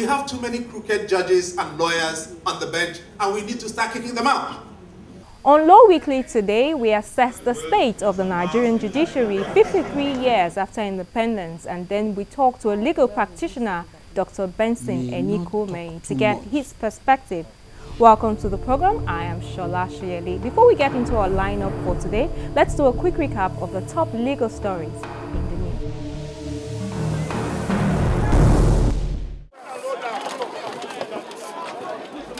have too many crooked judges and lawyers on the bench, and we need to start kicking them out. On Law Weekly today, we assess the state of the Nigerian judiciary 53 years after independence, and then we talk to a legal practitioner, Dr. Benson Enikuomehin, to get his perspective. Welcome to the program. I am Shola Shieli. Before we get into our lineup for today, let's do a quick recap of the top legal stories in the news.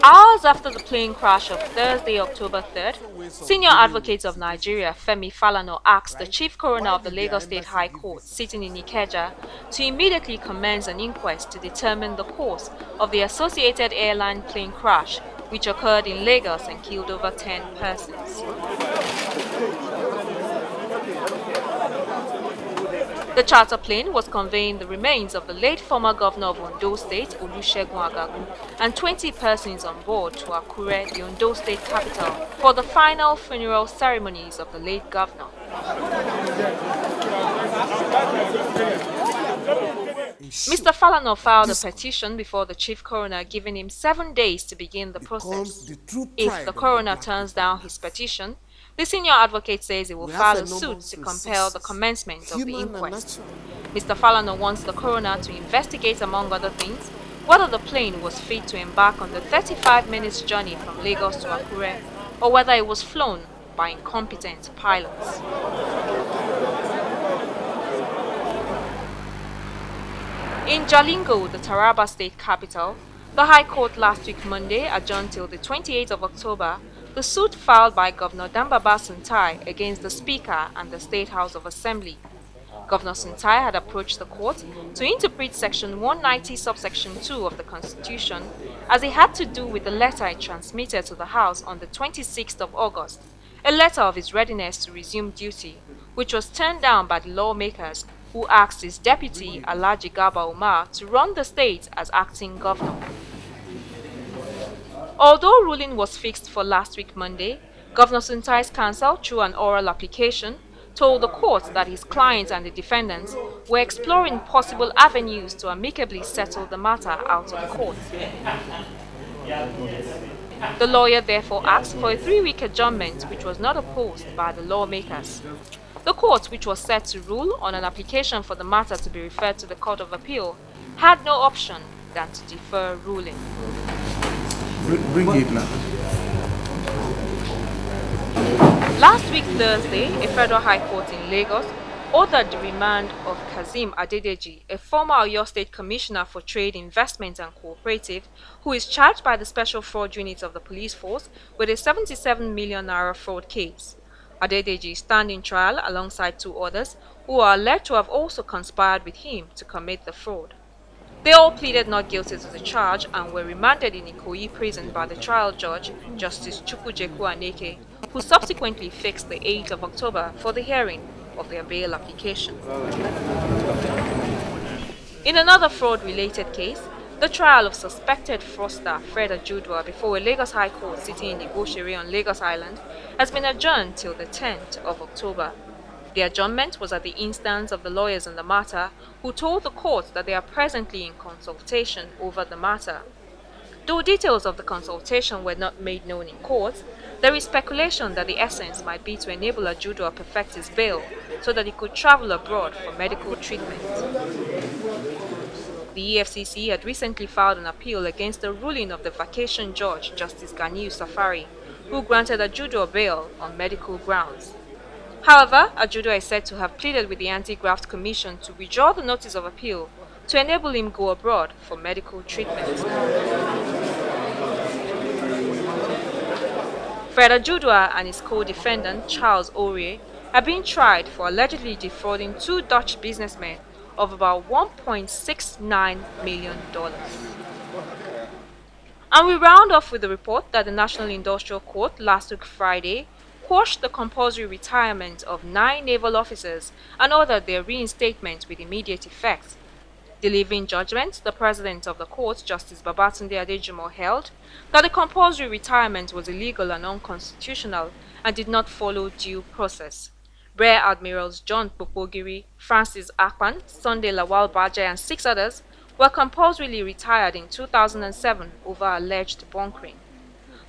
Hours after the plane crash of Thursday, October 3rd, senior advocates of Nigeria, Femi Falana, asked the chief coroner of the Lagos State High Court, sitting in Ikeja, to immediately commence an inquest to determine the cause of the Associated Airline plane crash, which occurred in Lagos and killed over 10 persons. The charter plane was conveying the remains of the late former governor of Ondo State, Olusegun Agagu, and 20 persons on board to Akure, the Ondo State capital, for the final funeral ceremonies of the late governor. Mr. Falana filed a petition before the chief coroner, giving him 7 days to begin the process. If the coroner turns down his petition, the senior advocate says he will file a suit to compel the commencement of the inquest. Mr. Falana wants the coroner to investigate, among other things, whether the plane was fit to embark on the 35-minute journey from Lagos to Akure, or whether it was flown by incompetent pilots. In Jalingo, the Taraba state capital, the High Court last week Monday adjourned till the 28th of October the suit filed by Governor Dambaba Suntai against the Speaker and the State House of Assembly. Governor Suntai had approached the court to interpret Section 190 subsection 2 of the Constitution, as it had to do with the letter he transmitted to the House on the 26th of August, a letter of his readiness to resume duty, which was turned down by the lawmakers who asked his deputy Alhaji Garba Umar to run the state as acting governor. Although ruling was fixed for last week Monday, Governor Suntai's counsel, through an oral application, told the court that his client and the defendants were exploring possible avenues to amicably settle the matter out of court. The lawyer therefore asked for a 3-week adjournment, which was not opposed by the lawmakers. The court, which was set to rule on an application for the matter to be referred to the Court of Appeal, had no option than to defer ruling. Bring it now. Last week Thursday, a federal high court in Lagos ordered the remand of Kazeem Adedeji, a former Oyo State Commissioner for Trade, Investment and Cooperative, who is charged by the Special Fraud Unit of the Police Force with a 77 million naira fraud case. Adedeji is standing trial alongside 2 others who are alleged to have also conspired with him to commit the fraud. They all pleaded not guilty to the charge and were remanded in Ikoyi prison by the trial judge, Justice Chukwujeku Aneke, who subsequently fixed the 8th of October for the hearing of their bail application. In another fraud-related case, the trial of suspected fraudster Fred Ajudua before a Lagos High Court sitting in Judiciary on Lagos Island has been adjourned till the 10th of October. The adjournment was at the instance of the lawyers on the matter, who told the court that they are presently in consultation over the matter. Though details of the consultation were not made known in court, there is speculation that the essence might be to enable Ajudua perfect his bail so that he could travel abroad for medical treatment. The EFCC had recently filed an appeal against the ruling of the vacation judge, Justice Ganiu Safari, who granted Ajudua bail on medical grounds. However, Ajudua is said to have pleaded with the Anti-Graft Commission to withdraw the notice of appeal to enable him go abroad for medical treatment. Fred Ajudua and his co-defendant, Charles Orie, are being tried for allegedly defrauding 2 Dutch businessmen of about $1.69 million. And we round off with the report that the National Industrial Court last week Friday quashed the compulsory retirement of 9 naval officers and ordered their reinstatement with immediate effect. Delivering judgment, the president of the court, Justice Babatunde Adejumo, held that the compulsory retirement was illegal and unconstitutional and did not follow due process. Rear Admirals John Popogiri, Francis Akpan, Sunday Lawal Baja and 6 others were compulsorily retired in 2007 over alleged bunkering.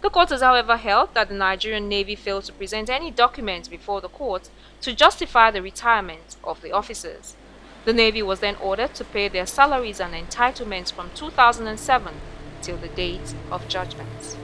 The court has however held that the Nigerian Navy failed to present any documents before the court to justify the retirement of the officers. The Navy was then ordered to pay their salaries and entitlements from 2007 till the date of judgment.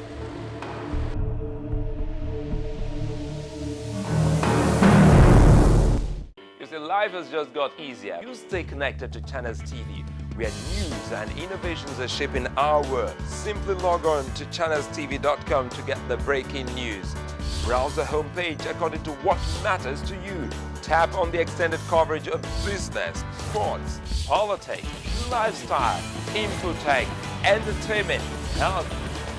You see, life has just got easier. You stay connected to Channels TV, where news and innovations are shaping our world. Simply log on to channelstv.com to get the breaking news. Browse the homepage according to what matters to you. Tap on the extended coverage of business, sports, politics, lifestyle, infotech, entertainment, health,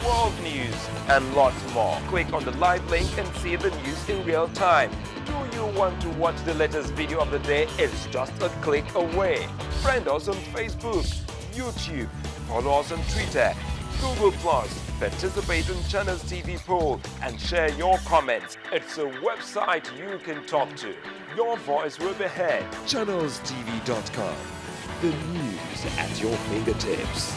world news, and lots more. Click on the live link and see the news in real time. Do you want to watch the latest video of the day? It's just a click away. Friend us on Facebook, YouTube, follow us on Twitter, Google+, participate in Channels TV poll and share your comments. It's a website you can talk to. Your voice will be heard. ChannelsTV.com. The news at your fingertips.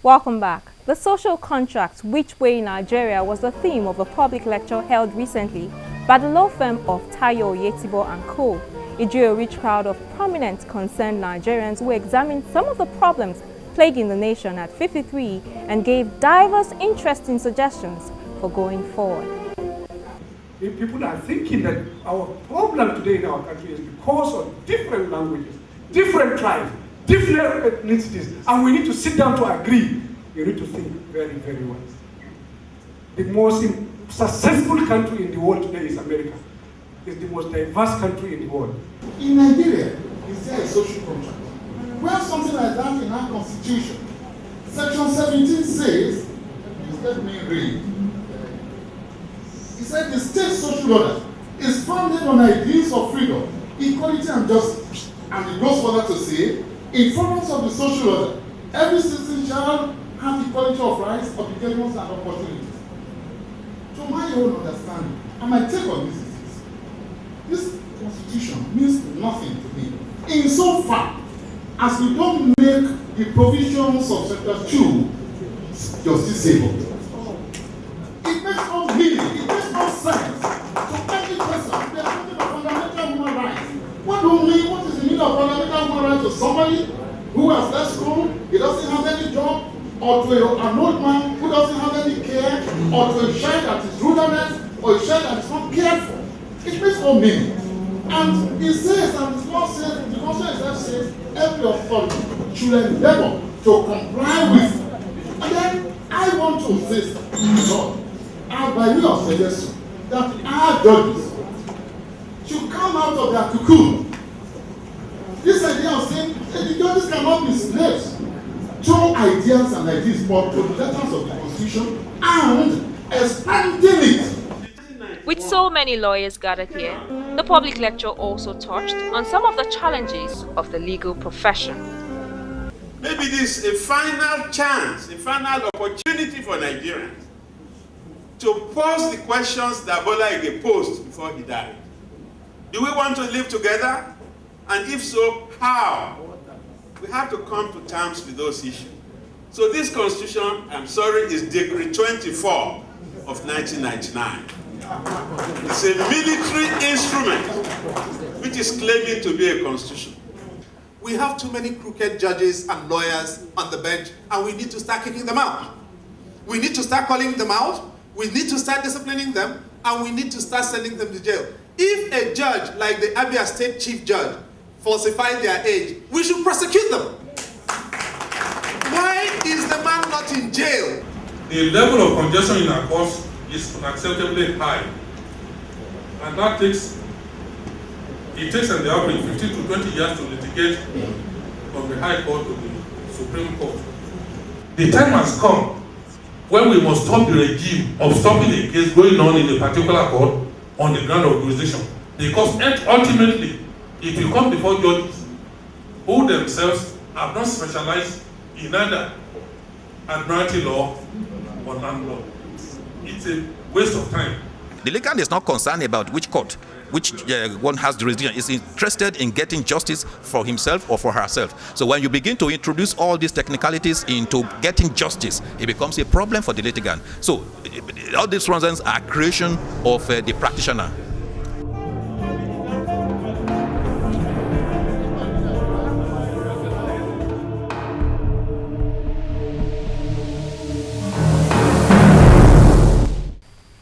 Welcome back. The social contract, which way in Nigeria, was the theme of a public lecture held recently by the law firm of Tayo Yetibo and Co. It drew a rich crowd of prominent concerned Nigerians who examined some of the problems plaguing the nation at 53 and gave diverse interesting suggestions for going forward. People are thinking that our problem today in our country is because of different languages, different tribes, different ethnicities, and we need to sit down to agree. You need to think very, very well. The most successful country in the world today is America. It's the most diverse country in the world. In Nigeria, is there a social contract? We have something like that in our constitution. Section 17 says, let me read. It said the state social order is founded on ideals of freedom, equality, and justice. And it goes further to say, in furtherance of the social order, every citizen shall have equality of rights, obligations, and opportunities. To my own understanding, and my take on this constitution means nothing to me. In so far as we don't make the provisions of Chapter 2 justiciable. It makes no meaning, it makes no sense to any person. We are talking about fundamental human rights. What is the meaning of fundamental human rights to somebody who has left school, he doesn't have any job, or to an old man who doesn't have any care, or to a child that is rudderless, or a child that is not cared for? It makes no meaning. And it says, and the law says, the Constitution itself says, every authority should endeavor to comply with. And then I want to insist, Lord, and by way of suggestion, that our judges should come out of their cocoon. This idea of saying that the judges cannot be slaves to ideas and ideas, but to the letters of the Constitution and expanding it. With so many lawyers gathered here, the public lecture also touched on some of the challenges of the legal profession. Maybe this is a final chance, a final opportunity for Nigerians to pose the questions that Bola Ige posed before he died. Do we want to live together? And if so, how? We have to come to terms with those issues. So this constitution, I'm sorry, is Decree 24 of 1999. It's a military instrument which is claiming to be a constitution. We have too many crooked judges and lawyers on the bench, and we need to start kicking them out. We need to start calling them out, we need to start disciplining them, and we need to start sending them to jail. If a judge like the Abia State Chief Judge falsified their age, we should prosecute them. Why is the man not in jail? The level of congestion in our courts is unacceptably high, and that takes on the average 15 to 20 years to litigate from the High Court to the Supreme Court. The time has come when we must stop the regime of stopping a case going on in a particular court on the ground of jurisdiction, because ultimately it will come before judges who themselves have not specialized in either admiralty law or land law. It's a waste of time. The litigant is not concerned about which court, which one has jurisdiction. Is interested in getting justice for himself or for herself. So when you begin to introduce all these technicalities into getting justice, it becomes a problem for the litigant. So all these reasons are creation of the practitioner.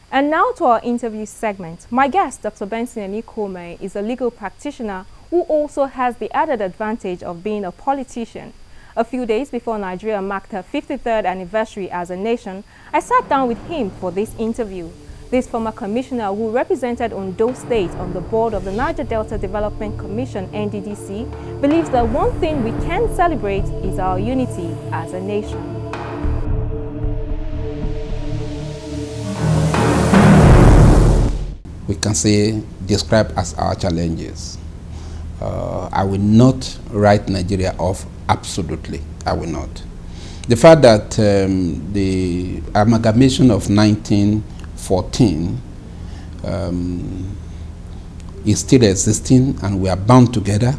And now to our interview segment. My guest, Dr. Benson Enikuomehin, is a legal practitioner who also has the added advantage of being a politician. A few days before Nigeria marked her 53rd anniversary as a nation, I sat down with him for this interview. This former commissioner who represented Ondo State on the board of the Niger Delta Development Commission, NDDC, believes that one thing we can celebrate is our unity as a nation. We can say, describe as our challenges. I will not write Nigeria off, absolutely, I will not. The fact that the amalgamation of 1914 is still existing and we are bound together.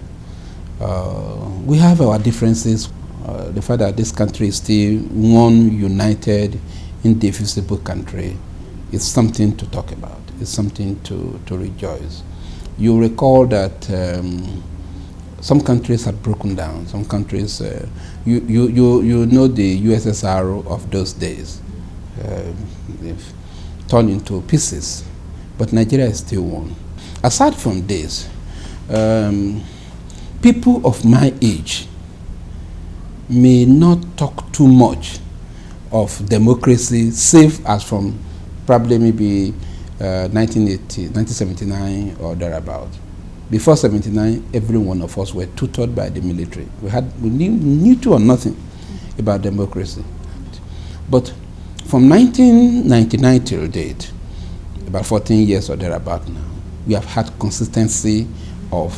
We have our differences. The fact that this country is still one united, indivisible country is something to talk about. It's something to rejoice. You recall that some countries had broken down. Some countries, you know the USSR of those days. They've turned into pieces, but Nigeria is still one. Aside from this, people of my age may not talk too much of democracy, save as from probably maybe 1980, 1979 or thereabout. Before 79, every one of us were tutored by the military. We knew two or nothing about democracy. But from 1999 till date, about 14 years or thereabout now, we have had consistency of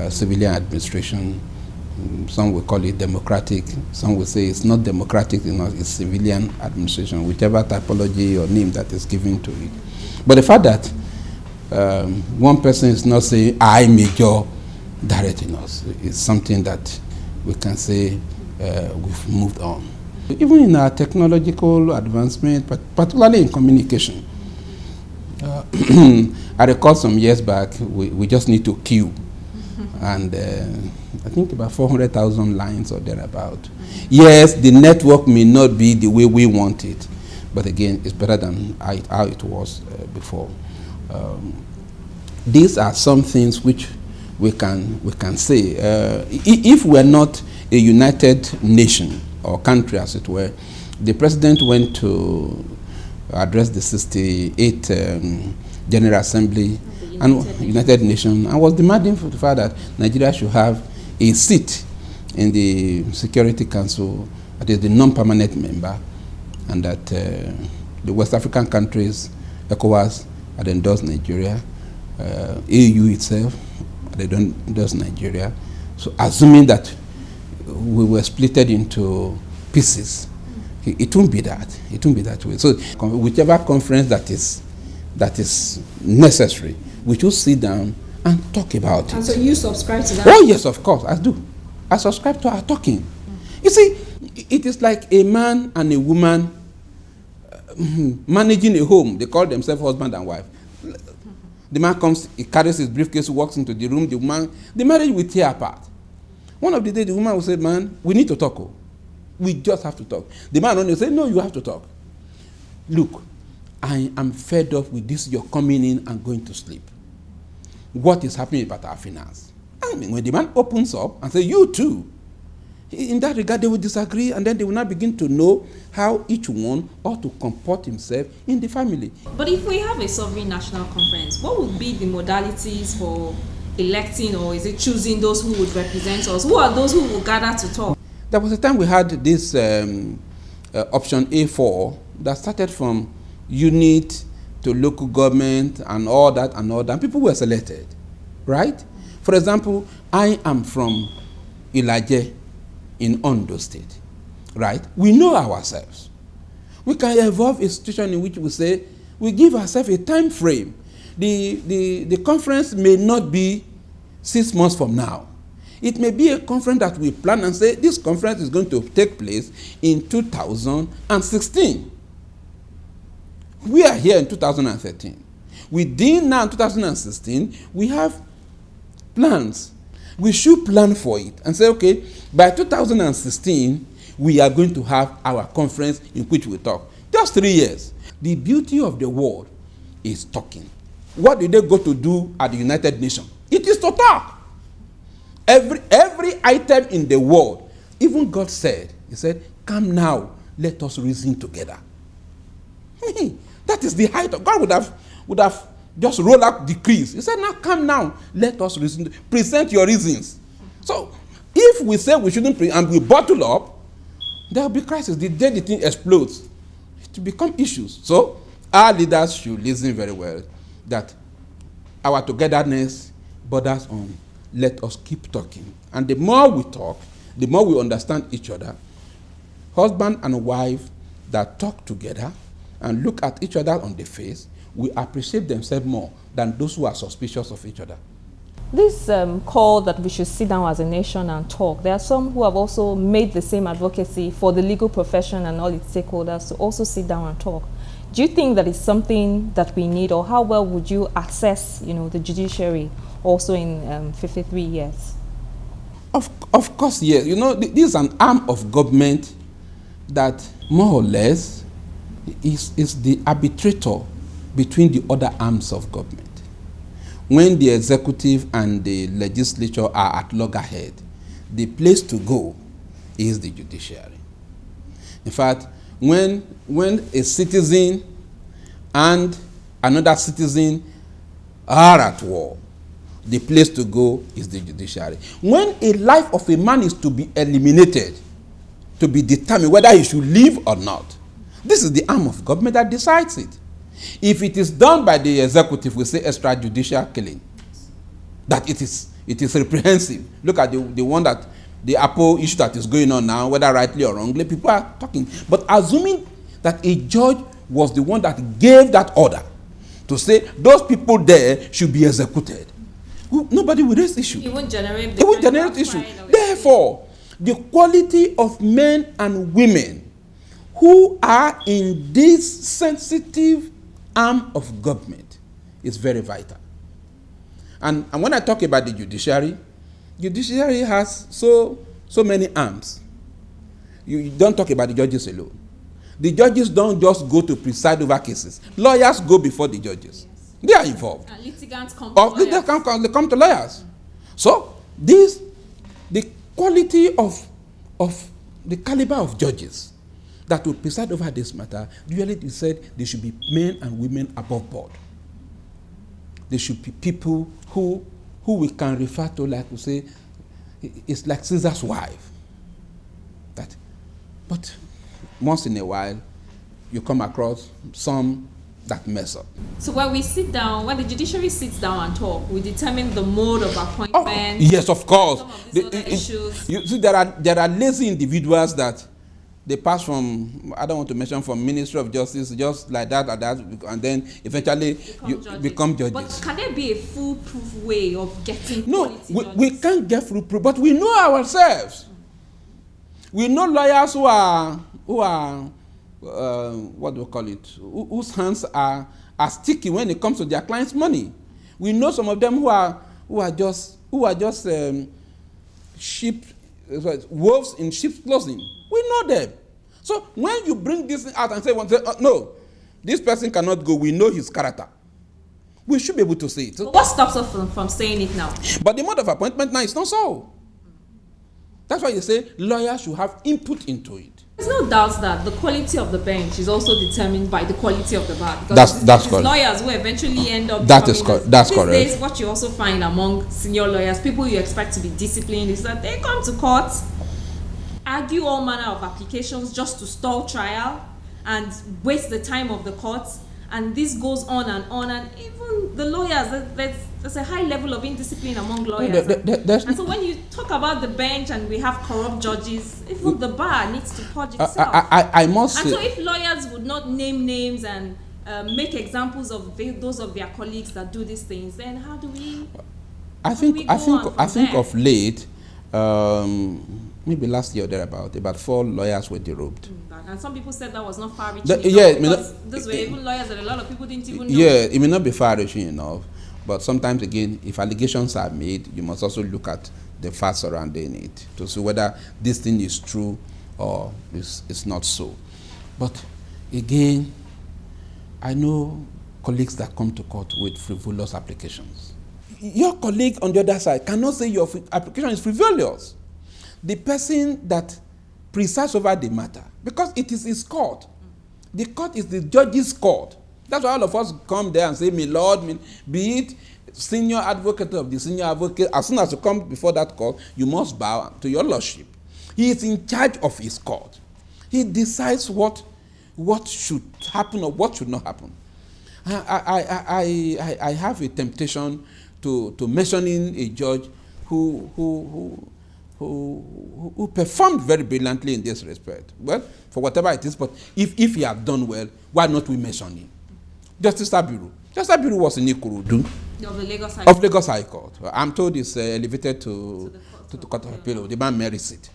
civilian administration. Some will call it democratic. Some will say it's not democratic, it's civilian administration, whichever typology or name that is given to it. But the fact that one person is not saying, I major directing us, is something that we can say we've moved on. Even in our technological advancement, particularly in communication, I recall some years back, we just need to queue. And I think about 400,000 lines or thereabout. Yes, the network may not be the way we want it, but again, it's better than how it was before. These are some things which we can say. If we're not a united nation or country, as it were, the president went to address the 68th General Assembly and United Nations and was demanding for the fact that Nigeria should have a seat in the Security Council, that is the non-permanent member, and that the West African countries, ECOWAS, had endorsed Nigeria, AU itself had endorsed Nigeria. So assuming that we were splitted into pieces, it won't be that. It won't be that way. So whichever conference that is necessary, we should sit down and talk about it. And so you subscribe to that? Oh yes, of course, I do. I subscribe to our talking. You see, it is like a man and a woman managing a home. They call themselves husband and wife. The man comes, he carries his briefcase, walks into the room. The marriage will tear apart. One of the days, the woman will say, man, we need to talk. Oh. We just have to talk. The man only say, no, you have to talk. Look, I am fed up with this, you're coming in and going to sleep. What is happening about our finance? I mean, when the man opens up and says, you too, in that regard, they will disagree, and then they will not begin to know how each one ought to comport himself in the family. But if we have a sovereign national conference, what would be the modalities for electing, or is it choosing those who would represent us? Who are those who will gather to talk? There was a time we had this option A4 that started from unit to local government and all that, and people were selected, right? For example, I am from Ilaje in Ondo State, right? We know ourselves. We can evolve a situation in which we say, we give ourselves a time frame. The conference may not be 6 months from now. It may be a conference that we plan and say this conference is going to take place in 2016. We are here in 2013. Within now 2016, we have plans. We should plan for it and say, okay, by 2016, we are going to have our conference in which we talk. Just 3 years. The beauty of the world is talking. What did they go to do at the United Nations? It is to talk. Every item in the world, even God said, he said, come now, let us reason together. That is the height of God would have just rolled out decrees. He said, now come now, let us reason, present your reasons. So if we say we shouldn't and we bottle up, there will be crisis. The day the thing explodes, it will become issues. So our leaders should listen very well that our togetherness borders on let us keep talking. And the more we talk, the more we understand each other. Husband and wife that talk together and look at each other on the face will appreciate themselves more than those who are suspicious of each other. This call that we should sit down as a nation and talk, there are some who have also made the same advocacy for the legal profession and all its stakeholders to also sit down and talk. Do you think that is something that we need, or how well would you assess, the judiciary also in 53 years? Of course, yes. This is an arm of government that more or less is the arbitrator between the other arms of government. When the executive and the legislature are at loggerhead, the place to go is the judiciary. In fact, when a citizen and another citizen are at war, the place to go is the judiciary. When a life of a man is to be eliminated, to be determined whether he should live or not, this is the arm of government that decides it. If it is done by the executive, we say extrajudicial killing. That it is reprehensible. Look at the one that the Apple issue that is going on now, whether rightly or wrongly, people are talking. But assuming that a judge was the one that gave that order to say those people there should be executed, nobody will raise issue. It won't generate issue. Therefore, the quality of men and women who are in this sensitive arm of government is very vital. And when I talk about the judiciary has so many arms. You don't talk about the judges alone. The judges don't just go to preside over cases. Lawyers go before the judges. Yes. They are involved. And litigants come to lawyers. They come to lawyers. So the quality of the caliber of judges that will preside over this matter, really said they should be men and women above board. They should be people who we can refer to, like we say, it's like Caesar's wife. But once in a while, you come across some that mess up. So when the judiciary sits down and talk, we determine the mode of appointment. Oh, yes, of course. Some of these other issues. You see, there are lazy individuals that they pass from, I don't want to mention, from Ministry of Justice, just like that, and then eventually become judges. But can there be a foolproof way of getting No, we can't get foolproof, but we know ourselves. We know lawyers who are what do we call it? Whose hands are sticky when it comes to their clients' money. We know some of them who are just sheep, wolves in sheep's clothing. We know them. So when you bring this out and say, no, this person cannot go, we know his character. We should be able to say it. But what stops us from saying it now? But the mode of appointment now is not so. That's why you say lawyers should have input into it. There's no doubt that the quality of the bench is also determined by the quality of the bar. Because that's correct. Lawyers who eventually end up. That's correct. These days, what you also find among senior lawyers, people you expect to be disciplined, is that they come to court, argue all manner of applications just to stall trial and waste the time of the courts. And this goes on, and even the lawyers, there's a high level of indiscipline among lawyers. And so when you talk about the bench and we have corrupt judges, even the bar needs to purge itself. I must say. And so if lawyers would not name names and make examples of those of their colleagues that do these things, then how do we? I think of late, maybe last year or thereabout, about 4 lawyers were derobed. And some people said that was not far-reaching enough, those were even lawyers that a lot of people didn't even know. Yeah, it may not be far-reaching enough, but sometimes again, if allegations are made, you must also look at the facts surrounding it to see whether this thing is true or it's not so. But again, I know colleagues that come to court with frivolous applications. Your colleague on the other side cannot say your application is frivolous. The person that presides over the matter, because it is his court. The court is the judge's court. That's why all of us come there and say, "My Lord," be it senior advocate of the senior advocate. As soon as you come before that court, you must bow to your lordship. He is in charge of his court. He decides what should happen or what should not happen. I have a temptation to mentioning a judge who performed very brilliantly in this respect. Well, for whatever it is, but if he had done well, why not we mention him? Justice Abiru. Justice Abiru was in Ikurudu of Lagos High Court. I'm told he's elevated to the Court of Appeal. The man merits it.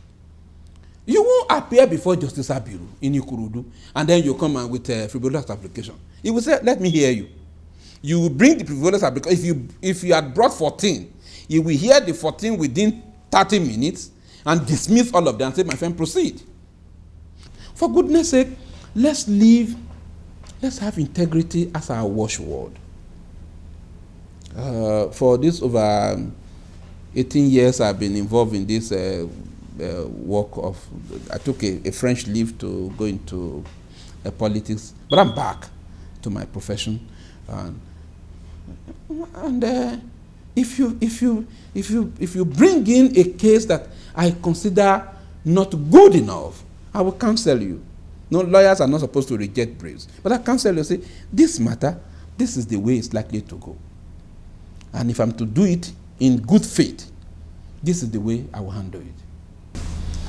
You won't appear before Justice Abiru in Ikurudu, and then you come with a frivolous application. He will say, "Let me hear you." You will bring the frivolous application. If you had brought 14, you will hear the 14 within 30 minutes and dismiss all of them and say, "My friend, proceed." For goodness sake, let's have integrity as our watchword. For this over 18 years I've been involved in this work of, I took a French leave to go into politics, but I'm back to my profession. And if you bring in a case that I consider not good enough, I will counsel you. No, lawyers are not supposed to reject briefs, but I counsel you, say, this matter, this is the way it's likely to go. And if I'm to do it in good faith, this is the way I will handle it.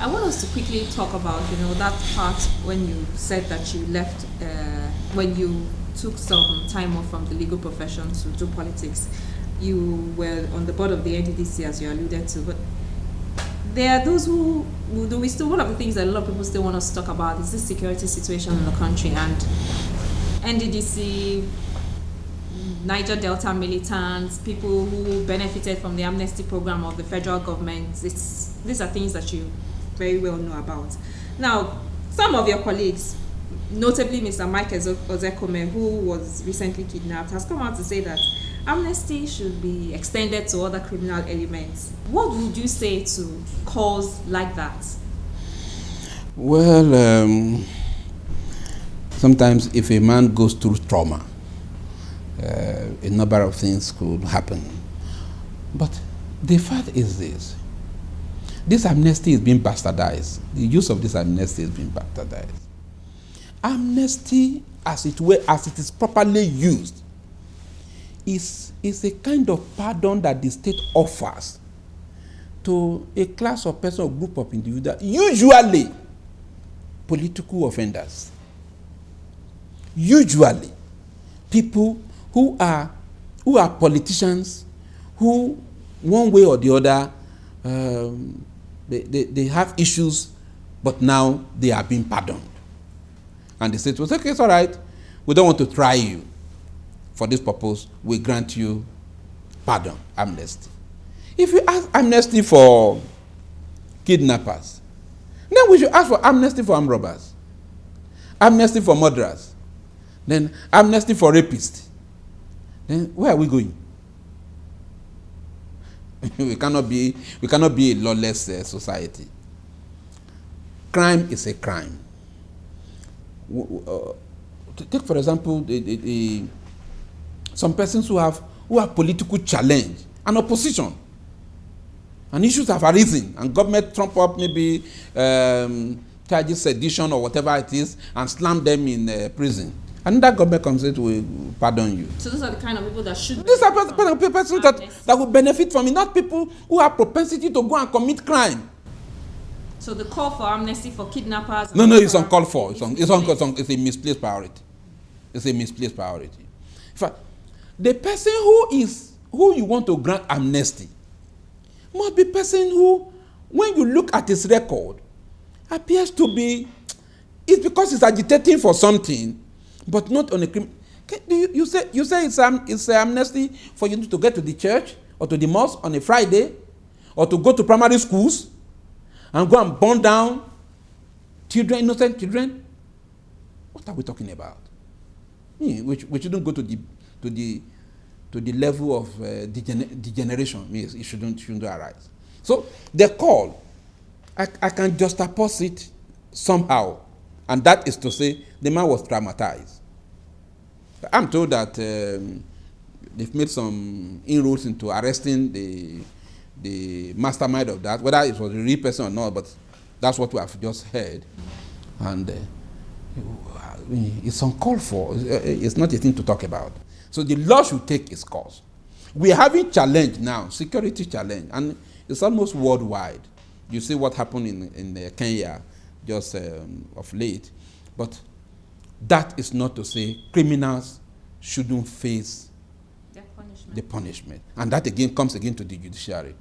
I want us to quickly talk about, that part when you said that you left, when you took some time off from the legal profession to do politics. You were on the board of the NDDC, as you alluded to, but there are those who we still, one of the things that a lot of people still want us to talk about is this security situation in the country, and NDDC, Niger Delta militants, people who benefited from the amnesty program of the federal government. These are things that you very well know about. Now, some of your colleagues, notably Mr. Mike Enikuomehin, who was recently kidnapped, has come out to say that amnesty should be extended to other criminal elements. What would you say to calls like that? Well, sometimes if a man goes through trauma, a number of things could happen. But the fact is this amnesty is being bastardized. The use of this amnesty is being bastardized. Amnesty, as it is properly used, is a kind of pardon that the state offers to a class of person or group of individuals, usually political offenders. Usually people who are politicians, who one way or the other they have issues, but now they are being pardoned. And the state will say, "Okay, it's all right. We don't want to try you. For this purpose, we grant you pardon, amnesty." If you ask amnesty for kidnappers, then we should ask for amnesty for armed robbers, amnesty for murderers, then amnesty for rapists. Then where are we going? we cannot be a lawless society. Crime is a crime. Take for example some persons who have political challenge and opposition, and issues have arisen, and government trump up maybe charges sedition or whatever it is, and slam them in prison. Another government comes in to pardon you. So these are the kind of people that should. These are persons that will benefit from it, not people who have propensity to go and commit crime. So the call for amnesty for kidnappers. No, it's uncalled for. It's a misplaced priority. It's a misplaced priority. In fact, the person who you want to grant amnesty must be person who, when you look at his record, appears to be, it's because he's agitating for something, but not on a criminal. You say it's an amnesty for you to get to the church or to the mosque on a Friday, or to go to primary schools and go and burn down children, innocent children? What are we talking about? We shouldn't go to the level of degeneration. It shouldn't arise. So the call, I can juxtapose it somehow, and that is to say the man was traumatized. I'm told that they've made some inroads into arresting the mastermind of that, whether it was a real person or not, but that's what we have just heard. And it's uncalled for. It's not a thing to talk about. So the law should take its course. We are having challenge now, security challenge, and it's almost worldwide. You see what happened in Kenya just of late. But that is not to say criminals shouldn't face the punishment. And that again comes again to the judiciary.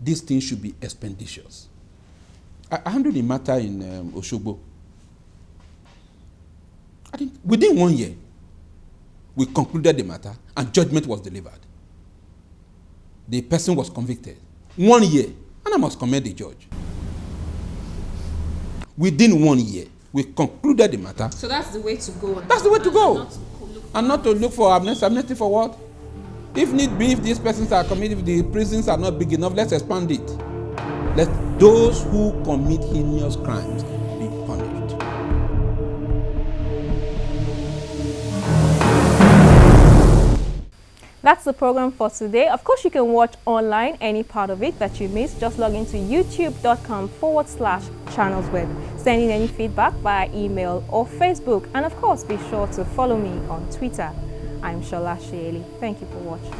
These things should be expeditious. I handled the matter in Osogbo. I think within 1 year, we concluded the matter and judgment was delivered. The person was convicted. 1 year, and I must commend the judge. Within 1 year, we concluded the matter. So that's the way to go. That's the way to go. And not to look for amnesty. Amnesty for what? If need be, if these persons are committed, if the prisons are not big enough, let's expand it. Let those who commit heinous crimes be punished. That's the program for today. Of course, you can watch online any part of it that you missed. Just log into youtube.com/channelsweb. Send in any feedback via email or Facebook. And of course, be sure to follow me on Twitter. I'm Shola Shieli. Thank you for watching.